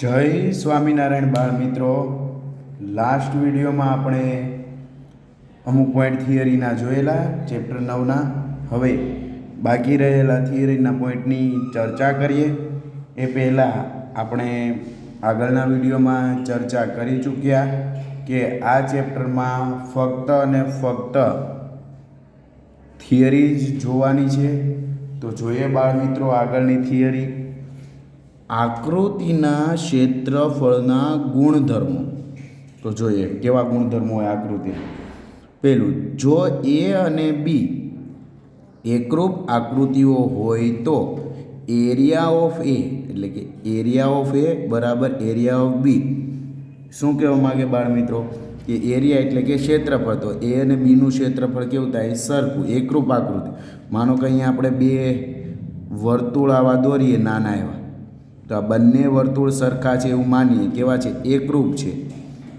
જય સ્વામિનારાયણ બાળ મિત્રો. લાસ્ટ વિડીયોમાં આપણે અમુક પોઈન્ટ થિયરીના જોયેલા ચેપ્ટર 9ના. હવે બાકી રહેલા થિયરીના પોઈન્ટની ચર્ચા કરીએ. એ પહેલાં આપણે આગળના વિડીયોમાં ચર્ચા કરી ચૂક્યા કે આ ચેપ્ટરમાં ફક્ત અને ફક્ત થિયરી જ જોવાની છે. તો જોઈએ બાળ મિત્રો આગળની થિયરી. આકૃતિના ક્ષેત્રફળના ગુણધર્મો. તો જોઈએ કેવા ગુણધર્મો હોય આકૃતિ. પહેલું, જો એ અને બી એકરૂપ આકૃતિઓ હોય તો એરિયા ઓફ એ એટલે કે એરિયા ઓફ એ બરાબર એરિયા ઓફ બી. શું કહેવા માગે બાળ મિત્રો કે એરિયા એટલે કે ક્ષેત્રફળ. તો એ અને બીનું ક્ષેત્રફળ કેવું થાય? સરખું, એકરૂપ આકૃતિ. માનો કે અહીંયા આપણે બે વર્તુળ આવા દોરીએ નાના એવા, તો આ બંને વર્તુળ સરખા છે એવું માનીએ. કેવા છે? એકરૂપ છે.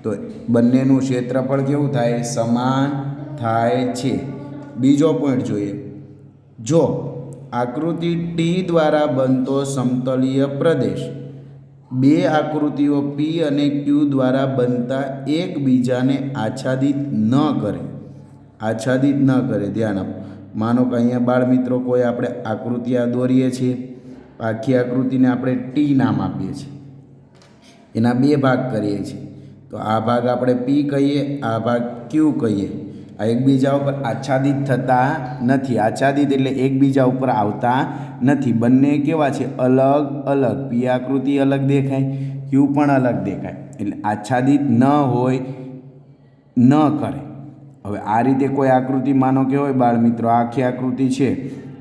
તો બંનેનું ક્ષેત્રફળ કેવું થાય? સમાન થાય છે. બીજો પોઈન્ટ જોઈએ. જો આકૃતિ ટી દ્વારા બનતો સમતલીય પ્રદેશ બે આકૃતિઓ પી અને ક્યુ દ્વારા બનતા એકબીજાને આચ્છાદિત ન કરે, આચ્છાદિત ન કરે. ધ્યાન આપો. માનો કે અહીંયા બાળ મિત્રો કોઈ આપણે આકૃતિ આ દોરીએ છીએ, આખી આકૃતિને આપણે ટી નામ આપીએ છીએ, એના બે ભાગ કરીએ છીએ. તો આ ભાગ આપણે પી કહીએ, આ ભાગ ક્યુ કહીએ. આ એકબીજા ઉપર આચ્છાદિત થતા નથી. આચ્છાદિત એટલે એકબીજા ઉપર આવતા નથી. બંને કેવા છે? અલગ અલગ. પી આકૃતિ અલગ દેખાય, ક્યુ પણ અલગ દેખાય. એટલે આચ્છાદિત ન હોય, ન કરે. હવે આ રીતે કોઈ આકૃતિ માનો કે હોય બાળ મિત્રો, આખી આકૃતિ છે.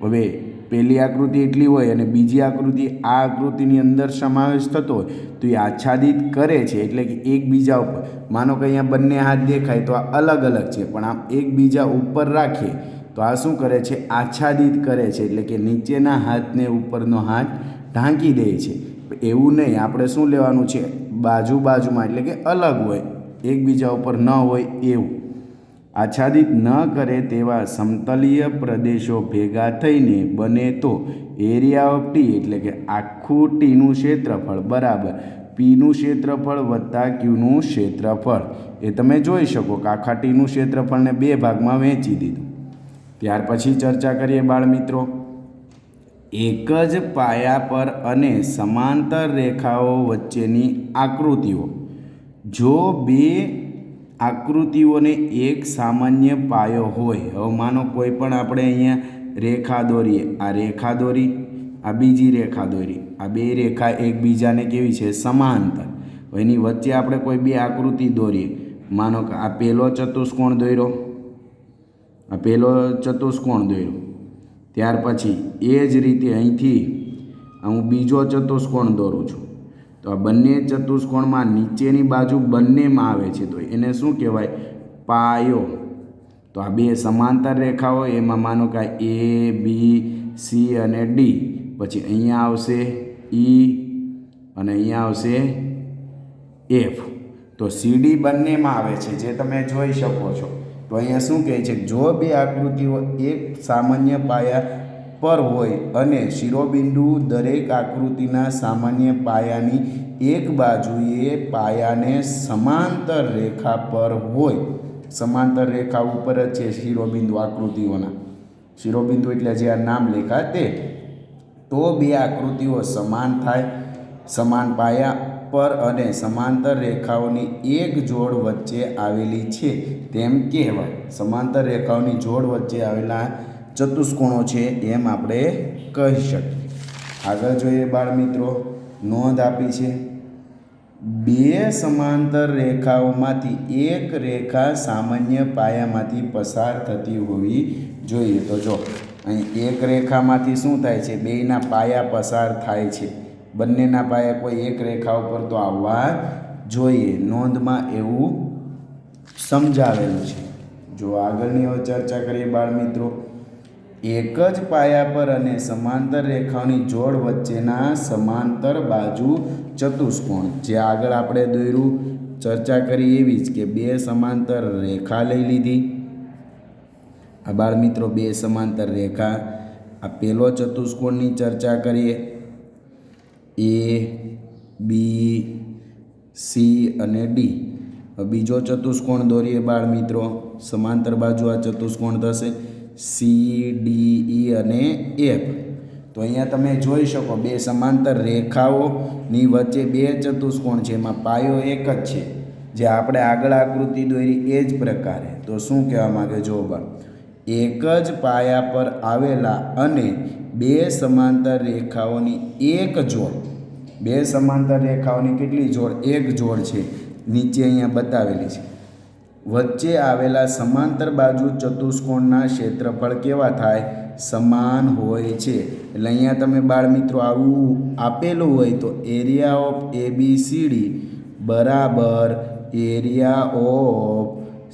હવે પહેલી આકૃતિ એટલી હોય અને બીજી આકૃતિ આ આકૃતિની અંદર સમાવેશ થતો હોય તો એ આચ્છાદિત કરે છે. એટલે કે એકબીજા ઉપર, માનો કે અહીંયા બંને હાથ દેખાય તો આ અલગ અલગ છે, પણ આમ એકબીજા ઉપર રાખીએ તો આ શું કરે છે? આચ્છાદિત કરે છે. એટલે કે નીચેના હાથને ઉપરનો હાથ ઢાંકી દે છે. એવું નહીં, આપણે શું લેવાનું છે? બાજુ બાજુમાં, એટલે કે અલગ હોય, એકબીજા ઉપર ન હોય એવું. આચ્છાદિત ન કરે તેવા સમતલીય પ્રદેશો ભેગા થઈને બને તો એરિયા ઓફ ટી એટલે કે આખું ટીનું ક્ષેત્રફળ બરાબર પીનું ક્ષેત્રફળ વત્તા ક્યુનું ક્ષેત્રફળ. એ તમે જોઈ શકો કે આખા ટીનું ક્ષેત્રફળને બે ભાગમાં વહેંચી દીધું. ત્યાર પછી ચર્ચા કરીએ બાળ મિત્રો. એક જ પાયા પર અને સમાંતર રેખાઓ વચ્ચેની આકૃતિઓ. જો બે આકૃતિઓને એક સામાન્ય પાયો હોય. હવે માનો કોઈ પણ આપણે અહીંયા રેખા દોરીએ, આ રેખા દોરી, આ બીજી રેખા દોરી, આ બે રેખા એકબીજાને કેવી છે? સમાંતર. એની વચ્ચે આપણે કોઈ બે આકૃતિ દોરીએ. માનો કે આ પહેલો ચતુષ્કોણ દોર્યો, આ પહેલો ચતુષ્કોણ દોર્યો. ત્યાર પછી એ જ રીતે અહીંથી હું બીજો ચતુષ્કોણ દોરું છું. તો આ બંને ચતુષ્કોણમાં નીચેની બાજુ બંનેમાં આવે છે, તો એને શું કહેવાય? પાયો. તો આ બે સમાંતર રેખાઓ, એમાં માનો કે એ બી સી અને ડી, પછી અહીંયા આવશે ઈ અને અહીંયા આવશે એફ. તો સી ડી બંનેમાં આવે છે, જે તમે જોઈ શકો છો. તો અહીંયા શું કહે છે? જો બે આકૃતિઓ એક સામાન્ય પાયા પર હોય અને શિરોબિંદુ દરેક આકૃતિના સામાન્ય પાયાની એક બાજુએ પાયાને સમાંતર રેખા પર હોય. સમાંતર રેખા ઉપર જ છે શિરોબિંદુ આકૃતિઓના. શિરોબિંદુ એટલે જે આ નામ લેખા તે. તો બે આકૃતિઓ સમાન થાય, સમાન પાયા પર અને સમાંતર રેખાઓની એક જોડ વચ્ચે આવેલી છે તેમ કહેવાય. સમાંતર રેખાઓની જોડ વચ્ચે આવેલા ચતુષ્કોણો છે એમ આપણે કહી શકીએ. આગળ જોઈએ બાળ મિત્રો. નોંધ આપી છે, બે સમાંતર રેખાઓમાંથી એક રેખા સામાન્ય પાયામાંથી પસાર થતી હોવી જોઈએ. તો જો અહીં એક રેખામાંથી શું થાય છે? બેયના પાયા પસાર થાય છે. બંનેના પાયા કોઈ એક રેખા ઉપર તો આવવા જોઈએ. નોંધમાં એવું સમજાવેલું છે. જો આગળની હવે ચર્ચા કરીએ બાળ મિત્રો. એક જ પાયા પર અને સમાંતર રેખાઓની જોડ વચ્ચેના સમાંતર બાજુ ચતુષ્કોણ. જે આગળ આપણે દોર્યું, ચર્ચા કરી એવી જ કે બે સમાંતર રેખા લઈ લીધી. આ બાળ મિત્રો બે સમાંતર રેખા. આ પહેલો ચતુષ્કોણની ચર્ચા કરીએ. એ બી, સી અને ડી. બીજો ચતુષ્કોણ દોરીએ બાળ મિત્રો. સમાંતર બાજુ આ ચતુષ્કોણ થશે સી, ડી, ઈ અને એફ. તો અહીંયા તમે જોઈ શકો બે સમાંતર રેખાઓની વચ્ચે બે ચતુષ્કોણ છે, એમાં પાયો એક જ છે, જે આપણે આગળ આકૃતિ દોરી એ જ પ્રકારે. તો શું કહેવા માગે જો બાળ, એક જ પાયા પર આવેલા અને બે સમાંતર રેખાઓની એક જોડ. બે સમાંતર રેખાઓની કેટલી જોડ? એક જોડ છે, નીચે અહીંયા બતાવેલી છે. વચ્ચે આવેલા સમાંતર બાજુ ચતુષ્કોણના ક્ષેત્રફળ કેવા થાય? સમાન હોય છે. એટલે અહીંયા તમે બાળ મિત્રો આવું આપેલું હોય તો એરિયા ઓફ ABCD બરાબર એરિયા ઓફ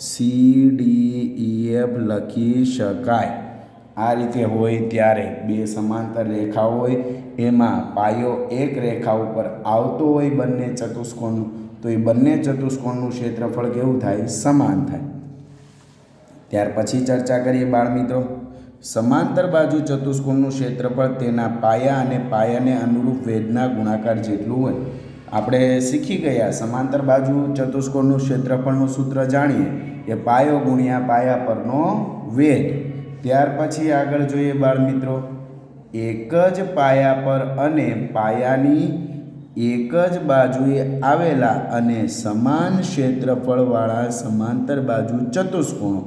CDEF લખી શકાય. આ રીતે હોય ત્યારે બે સમાંતર રેખા હોય, એમાં પાયો એક રેખા ઉપર આવતો હોય બંને ચતુષ્કોણનું, તો એ બંને ચતુષ્કોણનું ક્ષેત્રફળ કેવું થાય? સમાન થાય. ત્યાર પછી ચર્ચા કરીએ બાળ મિત્રો. સમાંતર બાજુ ચતુષ્કોણનું ક્ષેત્રફળ તેના પાયા અને પાયાને અનુરૂપ વેધના ગુણાકાર જેટલું હોય. આપણે શીખી ગયા સમાંતર બાજુ ચતુષ્કોણનું ક્ષેત્રફળનું સૂત્ર જાણીએ કે પાયો ગુણ્યા પાયા પરનો વેધ. ત્યાર પછી આગળ જોઈએ બાળ મિત્રો, એક જ પાયા પર અને પાયાની એક જ બાજુએ આવેલા અને સમાન ક્ષેત્રફળવાળા સમાંતર બાજુ ચતુષ્કોણો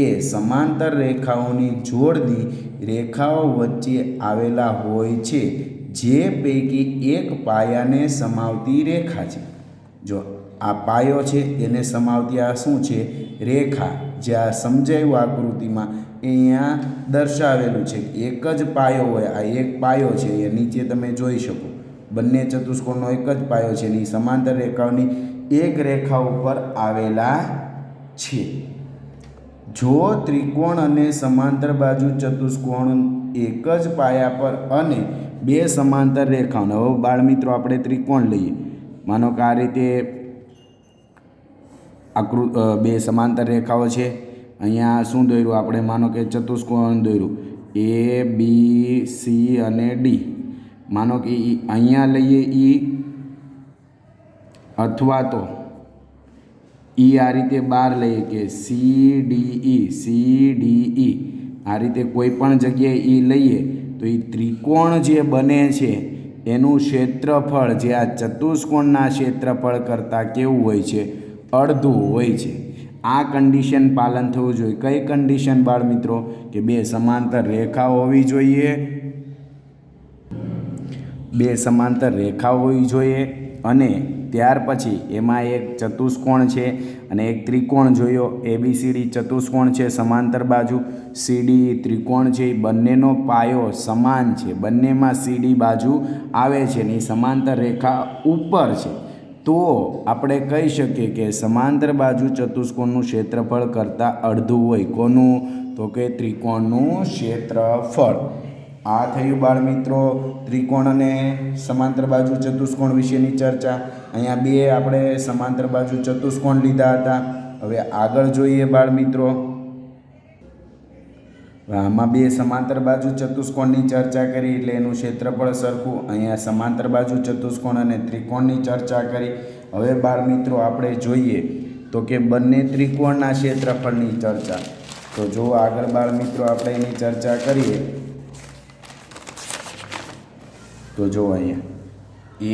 એ સમાંતર રેખાઓની જોડની રેખાઓ વચ્ચે આવેલા હોય છે, જે પૈકી એક પાયાને સમાવતી રેખા છે. જો આ પાયો છે એને સમાવતી આ શું છે? રેખા. જે આ સમજાયું આકૃતિમાં અહીંયા દર્શાવેલું છે. એક જ પાયો હોય, આ એક પાયો છે, એ નીચે તમે જોઈ શકો બંને ચતુષ્કોણનો એક જ પાયો છે, એની સમાંતર રેખાઓની એક રેખા ઉપર આવેલા છે. જો ત્રિકોણ અને સમાંતર બાજુ ચતુષ્કોણ એક જ પાયા પર અને બે સમાંતર રેખાઓ. હવે બાળ મિત્રો આપણે ત્રિકોણ લઈએ. માનો કે આ રીતે બે સમાંતર રેખાઓ છે. અહીંયા શું દોર્યું આપણે? માનો કે ચતુષ્કોણ દોર્યું એ, બી, સી અને ડી. માનો કે અહીંયા લઈએ ઈ, અથવા તો ઈ આ રીતે બહાર લઈએ કે CDE. આ રીતે કોઈ પણ જગ્યાએ ઈ લઈએ તો એ ત્રિકોણ જે બને છે એનું ક્ષેત્રફળ જે આ ચતુષ્કોણના ક્ષેત્રફળ કરતાં કેવું હોય છે? અડધું હોય છે. આ કન્ડિશન પાલન થવું જોઈએ. કઈ કન્ડિશન બાળ મિત્રો? કે બે સમાંતર રેખાઓ હોવી જોઈએ, બે સમાંતર રેખાઓ હોવી જોઈએ, અને ત્યાર પછી એમાં એક ચતુષ્કોણ છે અને એક ત્રિકોણ જોયો. ABCD ચતુષ્કોણ છે, સમાંતર બાજુ CD ત્રિકોણ છે, એ બંનેનો પાયો સમાન છે, બંનેમાં CD બાજુ આવે છે ને એ સમાંતર રેખા ઉપર છે. તો આપણે કહી શકીએ કે સમાંતર બાજુ ચતુષ્કોણનું ક્ષેત્રફળ કરતાં અડધું હોય. કોનું? તો કે ત્રિકોણનું ક્ષેત્રફળ. આ થયું બાળ મિત્રો ત્રિકોણ અને સમાંતર બાજુ ચતુષ્કોણ વિશેની ચર્ચા. અહીંયા બે આપણે સમાંતર બાજુ ચતુષ્કોણ લીધા હતા. હવે આગળ જોઈએ બાળ મિત્રો. આમાં બે સમાંતર બાજુ ચતુષ્કોણની ચર્ચા કરી એટલે એનું ક્ષેત્રફળ સરખું. અહીંયા સમાંતર બાજુ ચતુષ્કોણ અને ત્રિકોણની ચર્ચા કરી. હવે બાળ મિત્રો આપણે જોઈએ તો કે બંને ત્રિકોણના ક્ષેત્રફળની ચર્ચા. તો જો આગળ બાળ મિત્રો આપણે એની ચર્ચા કરીએ તો જો અહીંયા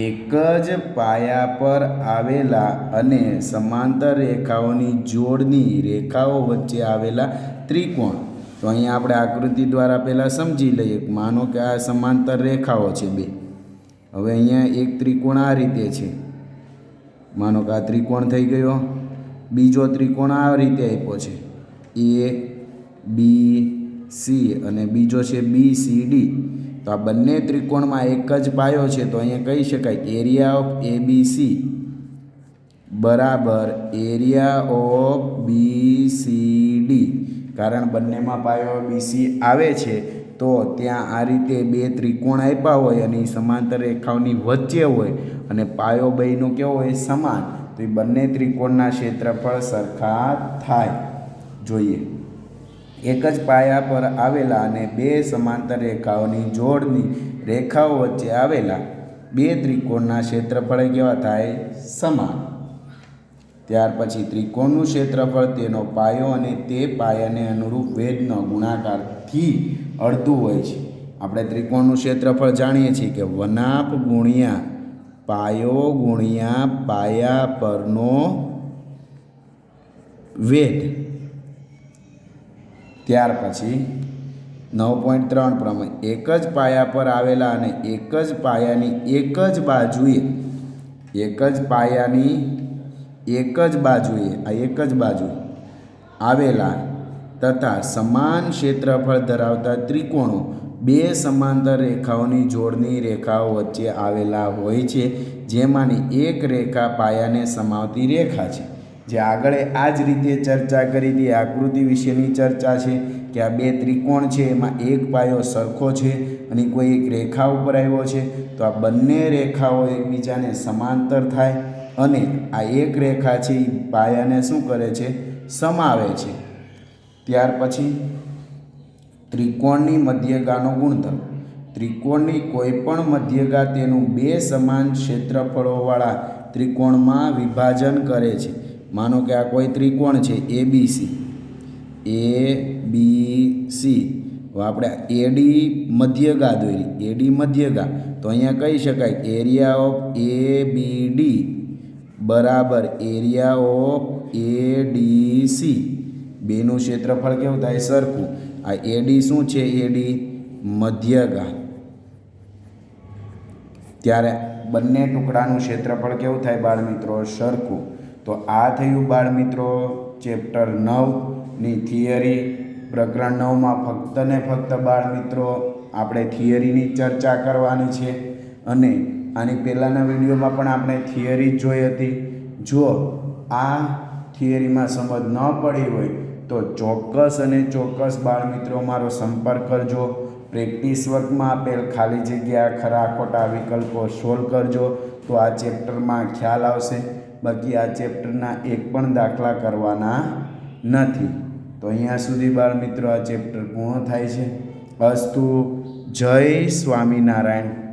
એક જ પાયા પર આવેલા અને સમાંતર રેખાઓની જોડની રેખાઓ વચ્ચે આવેલા ત્રિકોણ. તો અહીંયા આપણે આકૃતિ દ્વારા પહેલાં સમજી લઈએ. માનો કે આ સમાંતર રેખાઓ છે બે. હવે અહીંયા એક ત્રિકોણ આ રીતે છે. માનો કે આ ત્રિકોણ થઈ ગયો. બીજો ત્રિકોણ આ રીતે આપ્યો છે ABC અને બીજો છે BCD. તો આ બંને ત્રિકોણમાં એક જ પાયો છે. તો અહીંયા કહી શકાય કે એરિયા ઓફ ABC બરાબર એરિયા ઓફ BCD. કારણ બંનેમાં પાયો BC આવે છે તો ત્યાં આ રીતે બે ત્રિકોણ આપ્યા હોય અને સમાંતર રેખાઓની વચ્ચે હોય અને પાયો બેયનો કેવો હોય? સમાન. તો એ બંને ત્રિકોણના ક્ષેત્રફળ સરખા થાય. જોઈએ એક જ પાયા પર આવેલા અને બે સમાંતર રેખાઓની જોડની રેખાઓ વચ્ચે આવેલા બે ત્રિકોણના ક્ષેત્રફળ કેવા થાય? સમાન. ત્યાર પછી ત્રિકોણનું ક્ષેત્રફળ તેનો પાયો અને તે પાયાને અનુરૂપ વેધનો ગુણાકારથી અડધું હોય છે. આપણે ત્રિકોણનું ક્ષેત્રફળ જાણીએ છીએ કે વનાપ ગુણ્યા પાયો ગુણ્યા પાયા પરનો વેધ. ત્યાર પછી 9.3 પ્રમાણે એક જ પાયા પર આવેલા અને એક જ પાયાની એક જ બાજુએ આવેલા તથા સમાન ક્ષેત્રફળ ધરાવતા ત્રિકોણો બે સમાંતર રેખાઓની જોડની રેખાઓ વચ્ચે આવેલા હોય છે, જેમાંની એક રેખા પાયાને સમાવતી રેખા છે. જે આગળ આ જ રીતે ચર્ચા કરી હતી, આકૃતિ વિશેની ચર્ચા છે કે આ બે ત્રિકોણ છે એમાં એક પાયો સરખો છે અને કોઈ એક રેખા ઉપર આવ્યો છે, તો આ બંને રેખાઓ એકબીજાને સમાંતર થાય અને આ એક રેખા છે એ પાયાને શું કરે છે? સમાવે છે. ત્યાર પછી ત્રિકોણની મધ્યગાનો ગુણધર્મ. ત્રિકોણની કોઈ પણ મધ્યગા તેનું બે સમાન ક્ષેત્રફળોવાળા ત્રિકોણમાં વિભાજન કરે છે. માનો કે આ કોઈ ત્રિકોણ છે ABC. આપણે એડી મધ્યગા દોરી, એડી મધ્યગા, તો અહીંયા કહી શકાય એરિયા ઓફ ABD બરાબર એરિયા ઓફ ADC. બેનું ક્ષેત્રફળ કેવું થાય? સરખું. આ એડી શું છે? એડી મધ્યગા. ત્યારે બંને ટુકડાનું ક્ષેત્રફળ કેવું થાય બાળમિત્રો? સરખું. તો આ થયું બાળમિત્રો ચેપ્ટર 9ની થિયરી. પ્રકરણ 9માં ફક્ત ને ફક્ત બાળમિત્રો આપણે થિયરીની ચર્ચા કરવાની છે અને આની પહેલાંના વિડીયોમાં પણ આપણે થિયરી જ જોઈ હતી. જો આ થિયરીમાં સમજ ન પડી હોય તો ચોક્કસ અને ચોક્કસ બાળમિત્રો મારો સંપર્ક કરજો. પ્રેક્ટિસ વર્કમાં આપેલ ખાલી જગ્યા ખરા ખોટા વિકલ્પો સોલ્વ કરજો, તો આ ચેપ્ટરમાં ખ્યાલ આવશે. બાકી આ ચેપ્ટરના એક પણ દાખલા કરવાના નથી. તો અહીંયા સુધી બાળમિત્રો આ ચેપ્ટર પૂર્ણ થાય છે. અસ્તુ. જય સ્વામિનારાયણ.